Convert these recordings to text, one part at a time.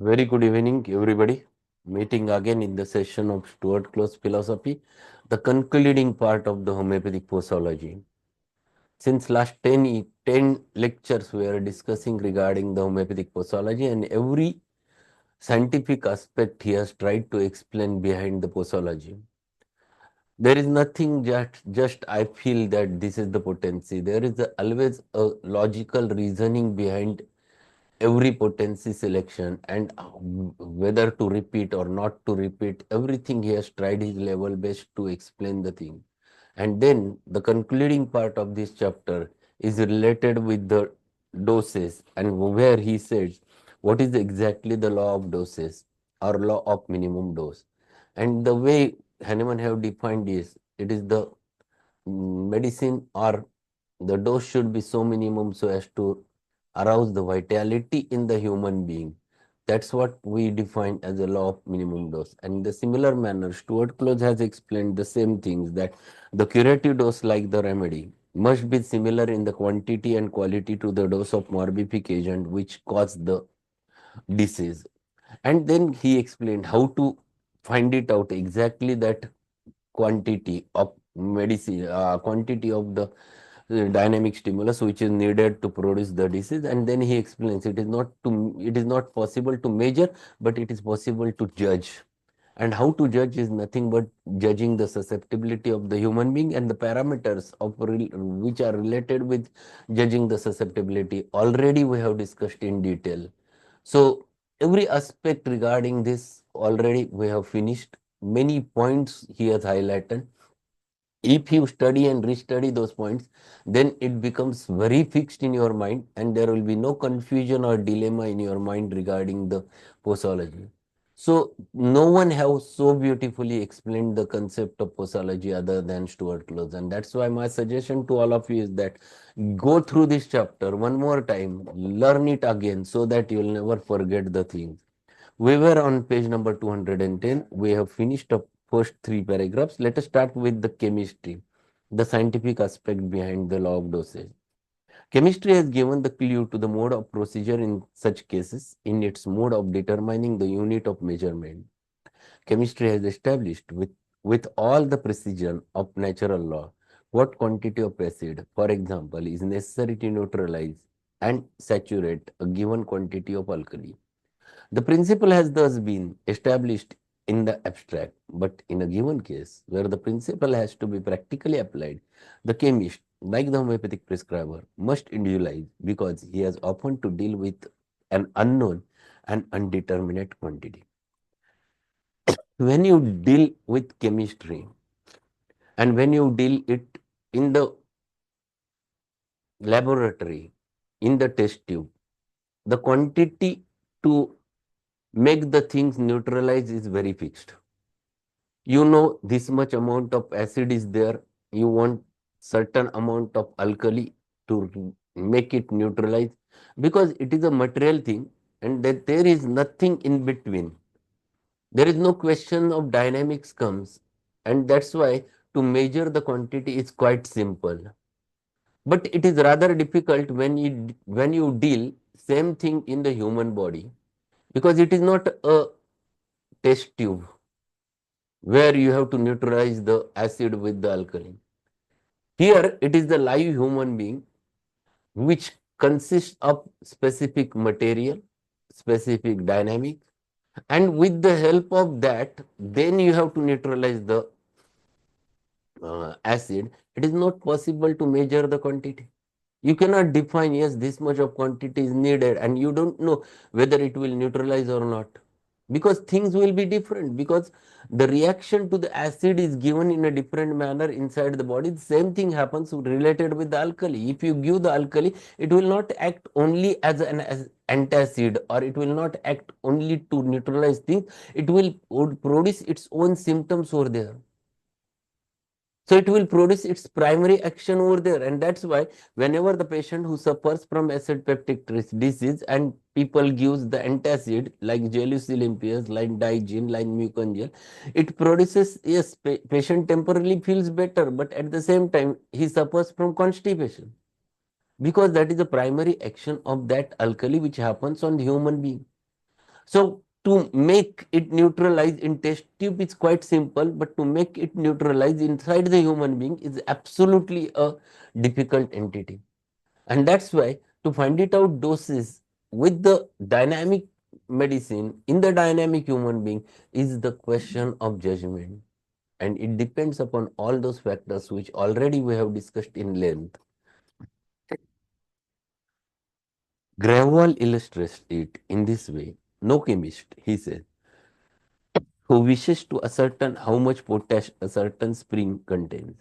Very good evening, everybody. Meeting again in the session of Stuart Close Philosophy, the concluding part of the homeopathic posology. Since last 10 lectures, we are discussing regarding the homeopathic posology, and every scientific aspect he has tried to explain behind the posology. There is nothing just I feel that this is the potency. There is always a logical reasoning behind every potency selection, and whether to repeat or not to repeat, everything he has tried his level best to explain the thing. And then the concluding part of this chapter is related with the doses, and where he says what is exactly the law of doses or law of minimum dose. And the way Hahnemann have defined is, it is the medicine or the dose should be so minimum so as to arouse the vitality in the human being. That's what we define as a law of minimum dose. And in the similar manner, Stuart Close has explained the same things, that the curative dose, like the remedy, must be similar in the quantity and quality to the dose of morbific agent which caused the disease. And then he explained how to find it out exactly, that quantity of medicine, quantity of the dynamic stimulus which is needed to produce the disease. And then he explains it is not possible to measure, but it is possible to judge. And how to judge is nothing but judging the susceptibility of the human being, and the parameters of which are related with judging the susceptibility already we have discussed in detail. So every aspect regarding this already we have finished. Many points he has highlighted. If you study and restudy those points, then it becomes very fixed in your mind, and there will be no confusion or dilemma in your mind regarding the posology. So no one has so beautifully explained the concept of posology other than Stuart Close, and that's why my suggestion to all of you is that go through this chapter one more time, learn it again, so that you will never forget the things. We were on page number 210. We have finished up first three paragraphs. Let us start with the chemistry, the scientific aspect behind the law of dosage. Chemistry has given the clue to the mode of procedure in such cases in its mode of determining the unit of measurement. Chemistry has established with all the precision of natural law what quantity of acid, for example, is necessary to neutralize and saturate a given quantity of alkali. The principle has thus been established in the abstract, but in a given case where the principle has to be practically applied, the chemist, like the homeopathic prescriber, must individualize, because he has often to deal with an unknown and undeterminate quantity. When you deal with chemistry, and when you deal it in the laboratory, in the test tube, the quantity to make the things neutralize is very fixed. You know this much amount of acid is there, you want certain amount of alkali to make it neutralize, because it is a material thing, and that there is nothing in between. There is no question of dynamics comes, and that's why to measure the quantity is quite simple. But it is rather difficult when you deal same thing in the human body, because it is not a test tube where you have to neutralize the acid with the alkaline. Here it is the live human being which consists of specific material, specific dynamic, and with the help of that, then you have to neutralize the acid. It is not possible to measure the quantity. You cannot define, yes, this much of quantity is needed, and you don't know whether it will neutralize or not, because things will be different, because the reaction to the acid is given in a different manner inside the body. The same thing happens related with the alkali. If you give the alkali, it will not act only as an antacid, or it will not act only to neutralize things. It will produce its own symptoms over there. So it will produce its primary action over there, and that's why whenever the patient who suffers from acid peptic disease and people gives the antacid like gelusil impias, like digene, like mucongel, it produces, yes, patient temporarily feels better, but at the same time he suffers from constipation, because that is the primary action of that alkali which happens on the human being. So to make it neutralize in test tube is quite simple, but to make it neutralize inside the human being is absolutely a difficult entity. And that's why to find it out doses with the dynamic medicine in the dynamic human being is the question of judgment. And it depends upon all those factors which already we have discussed in length. Gravel illustrates it in this way. No chemist, he says, who wishes to ascertain how much potash a certain spring contains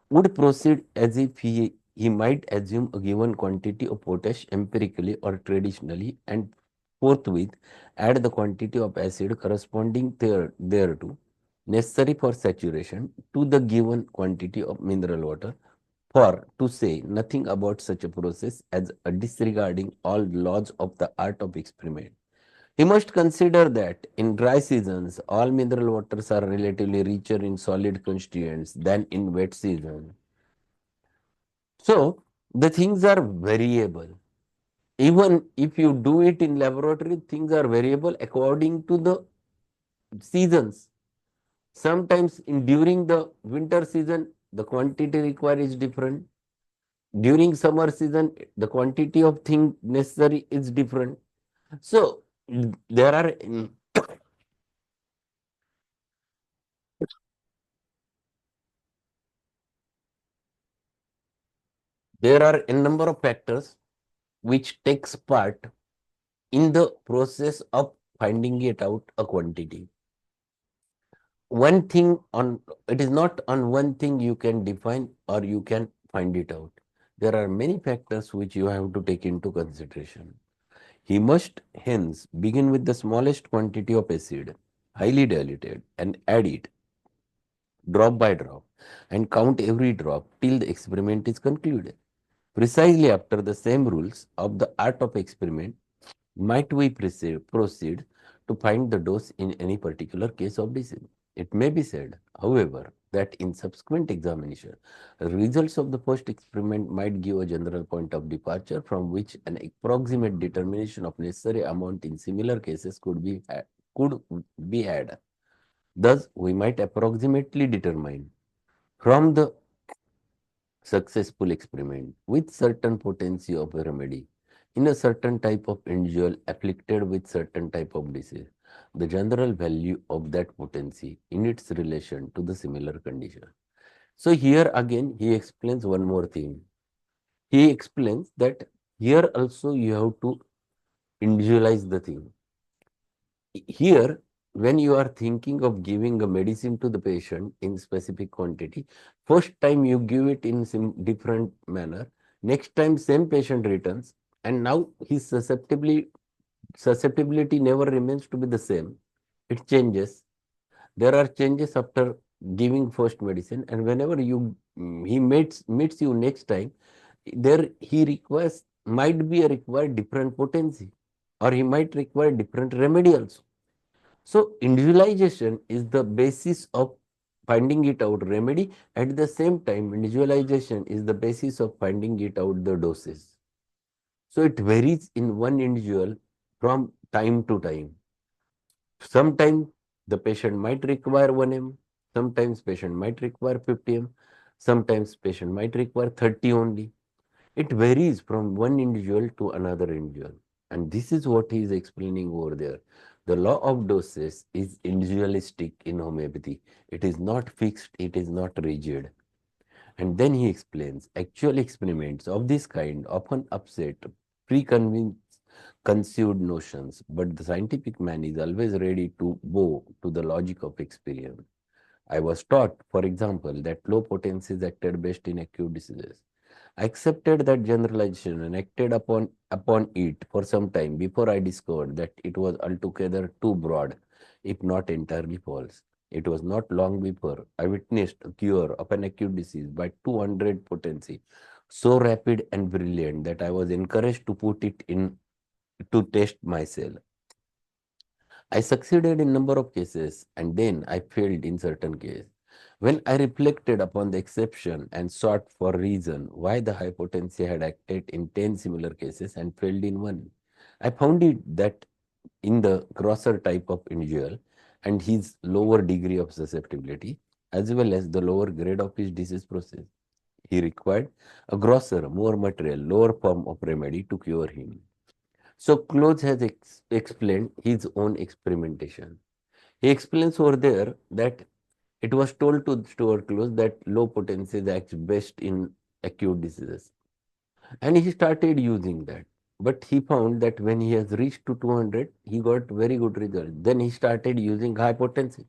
would proceed as if he might assume a given quantity of potash empirically or traditionally and forthwith add the quantity of acid corresponding thereto necessary for saturation to the given quantity of mineral water, for to say nothing about such a process as a disregarding all laws of the art of experiment. He must consider that in dry seasons, all mineral waters are relatively richer in solid constituents than in wet seasons. So, the things are variable. Even if you do it in laboratory, things are variable according to the seasons. Sometimes during the winter season, the quantity required is different. During summer season, the quantity of thing necessary is different. So, there are there are a number of factors which takes part in the process of finding it out a quantity. One thing on it is not on one thing you can define or you can find it out. There are many factors which you have to take into consideration. He must hence begin with the smallest quantity of acid, highly diluted, and add it drop by drop and count every drop till the experiment is concluded. Precisely after the same rules of the art of experiment, might we proceed to find the dose in any particular case of disease. It may be said, however, that in subsequent examination, results of the first experiment might give a general point of departure from which an approximate determination of necessary amount in similar cases could be had. Thus, we might approximately determine from the successful experiment with certain potency of a remedy in a certain type of individual afflicted with certain type of disease, the general value of that potency in its relation to the similar condition. So here again he explains one more thing. He explains that here also you have to individualize the thing. Here, when you are thinking of giving a medicine to the patient in specific quantity, first time you give it in some different manner, next time same patient returns, and now his susceptibility never remains to be the same. It changes. There are changes after giving first medicine, and whenever he meets you next time, there he requires might be a required different potency, or he might require different remedy also. So individualization is the basis of finding it out remedy. At the same time, individualization is the basis of finding it out the doses. So it varies in one individual from time to time. Sometimes the patient might require 1 m, sometimes patient might require 50 m, sometimes patient might require 30 only. It varies from one individual to another individual. And this is what he is explaining over there. The law of doses is individualistic in homeopathy. It is not fixed, it is not rigid. And then he explains actual experiments of this kind often upset preconceived notions, but the scientific man is always ready to bow to the logic of experience. I was taught, for example, that low potencies acted best in acute diseases. I accepted that generalization and acted upon it for some time before I discovered that it was altogether too broad, if not entirely false. It was not long before I witnessed a cure of an acute disease by 200 potency, so rapid and brilliant that I was encouraged to put it in to test myself. I succeeded in number of cases and then I failed in certain cases. When I reflected upon the exception and sought for reason why the high potency had acted in 10 similar cases and failed in one, I found it that in the grosser type of individual and his lower degree of susceptibility, as well as the lower grade of his disease process. He required a grosser, more material, lower form of remedy to cure him. So Close has explained his own experimentation. He explains over there that it was told to Stuart Close that low potency acts best in acute diseases. And he started using that. But he found that when he has reached to 200, he got very good result. Then he started using high potency.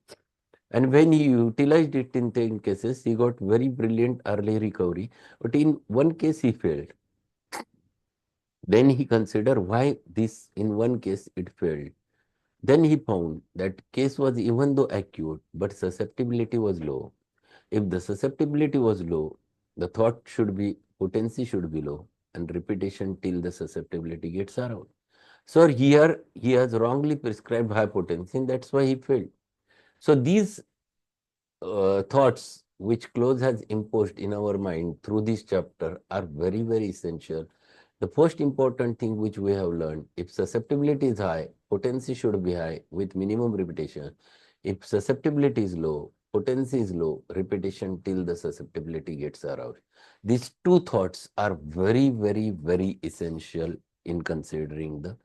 And when he utilized it in 10 cases, he got very brilliant early recovery. But in one case, he failed. Then he considered why this in one case it failed. Then he found that case was even though acute, but susceptibility was low. If the susceptibility was low, the thought should be potency should be low and repetition till the susceptibility gets around. So here he has wrongly prescribed high potency and that's why he failed. So these thoughts which Close has imposed in our mind through this chapter are very, very essential. The first important thing which we have learned, if susceptibility is high, potency should be high with minimum repetition. If susceptibility is low, potency is low, repetition till the susceptibility gets aroused. These two thoughts are very, very, very essential in considering the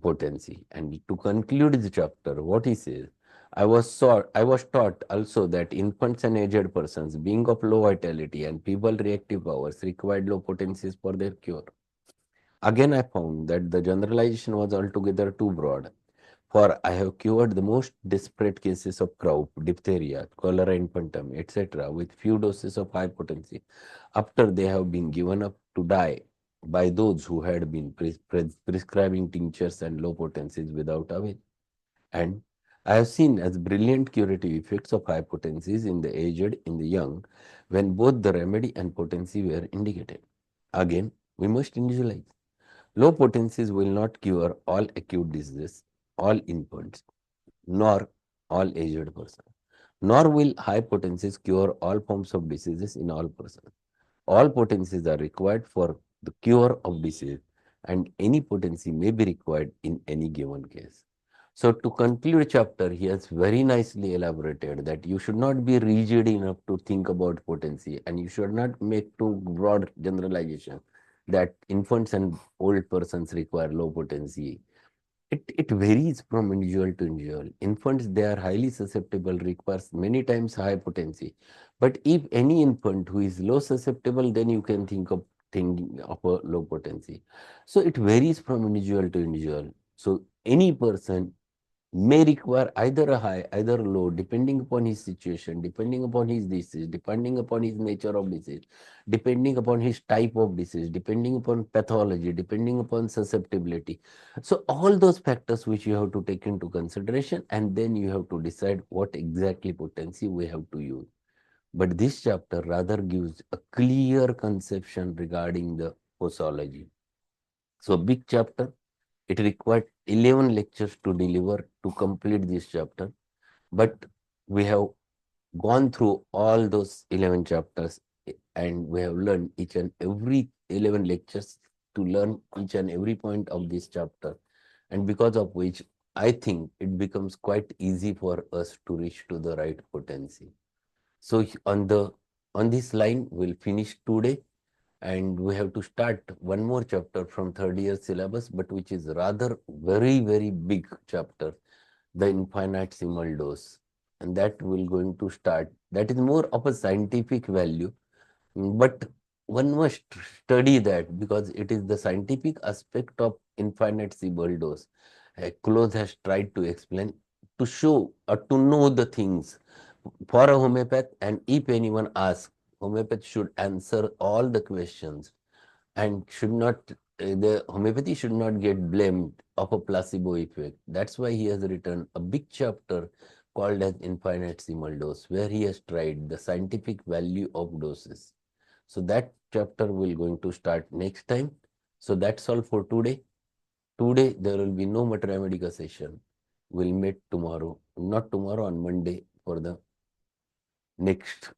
potency. And to conclude the chapter, what he says, I was taught also that infants and aged persons, being of low vitality and feeble reactive powers, required low potencies for their cure. Again, I found that the generalization was altogether too broad, for I have cured the most desperate cases of croup, diphtheria, cholera infantum, etc., with few doses of high potency, after they have been given up to die by those who had been prescribing tinctures and low potencies without avail. And I have seen as brilliant curative effects of high potencies in the aged, in the young, when both the remedy and potency were indicated. Again, we must individualize. Low potencies will not cure all acute diseases, all infants, nor all aged persons, nor will high potencies cure all forms of diseases in all persons. All potencies are required for the cure of disease, and any potency may be required in any given case. So to conclude chapter, he has very nicely elaborated that you should not be rigid enough to think about potency and you should not make too broad generalization that infants and old persons require low potency. It varies from individual to individual. Infants, they are highly susceptible, requires many times high potency. But if any infant who is low susceptible, then you can think of thinking of a low potency. So it varies from individual to individual. So any person may require either a high, either low, depending upon his situation, depending upon his disease, depending upon his nature of disease, depending upon his type of disease, depending upon pathology, depending upon susceptibility. So all those factors which you have to take into consideration, and then you have to decide what exactly potency we have to use. But this chapter rather gives a clear conception regarding the posology. So big chapter, it required 11 lectures to deliver to complete this chapter, but we have gone through all those 11 chapters and we have learned each and every 11 lectures to learn each and every point of this chapter, and because of which I think it becomes quite easy for us to reach to the right potency. So on this line we'll finish today, and we have to start one more chapter from third year syllabus, but which is rather very, very big chapter, the infinitesimal dose. And that will going to start. That is more of a scientific value, but one must study that because it is the scientific aspect of infinitesimal dose. Close has tried to explain, to show or to know the things for a homeopath, and if anyone asks, homeopath should answer all the questions and should not, the homeopathy should not get blamed of a placebo effect. That's why he has written a big chapter called as infinitesimal dose, where he has tried the scientific value of doses. So that chapter will going to start next time. So that's all for today. Today there will be no Mater Medica session. We'll meet tomorrow, not tomorrow, on Monday for the next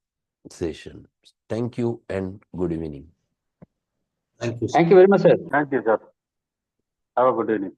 session. Thank you and good evening. Thank you, sir. Thank you very much, sir. Thank you, sir. Have a good evening.